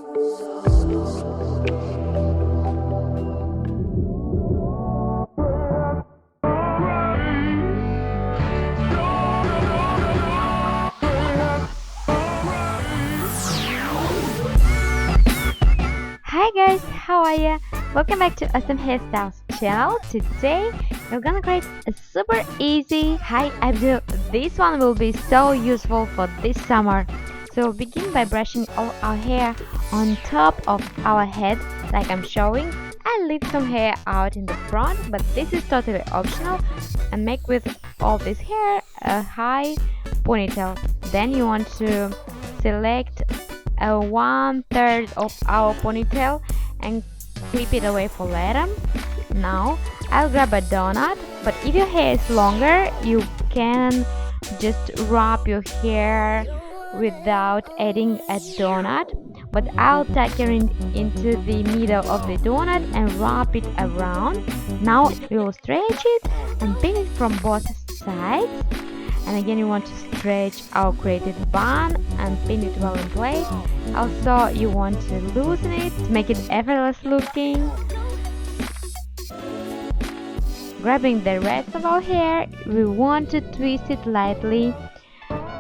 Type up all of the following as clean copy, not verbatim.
Hi guys, how are ya? Welcome back to Awesome Hairstyles channel. Today we're gonna create a super easy high updo. This one will be so useful for this summer. So begin by brushing all our hair on top of our head like I'm showing. I leave some hair out in the front, but this is totally optional, and make with all this hair a high ponytail. Then you want to select a 1/3 of our ponytail and clip it away for later. Now I'll grab a donut, but if your hair is longer you can just wrap your hair without adding a donut, but I'll tuck it into the middle of the donut and wrap it around. Now we will stretch it and pin it from both sides. And again, you want to stretch our created bun and pin it well in place. Also, you want to loosen it to make it effortless looking. Grabbing the rest of our hair, we want to twist it lightly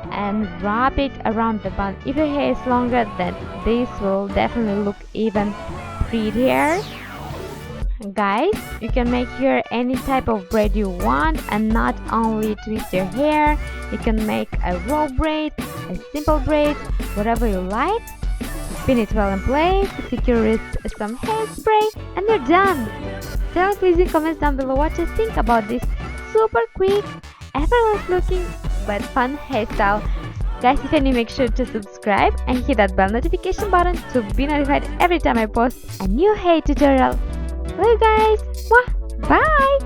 and wrap it around the bun. If your hair is longer, then this will definitely look even prettier. Guys, you can make here any type of braid you want and not only twist your hair. You can make a roll braid, a simple braid, whatever you like. Pin it well in place, secure it with some hairspray, and you're done. Tell me please in comments down below what you think about this super quick, effortless looking but fun hairstyle. Guys, if you're new, make sure to subscribe and hit that bell notification button to be notified every time I post a new hair tutorial. Love you guys. Mwah. Bye.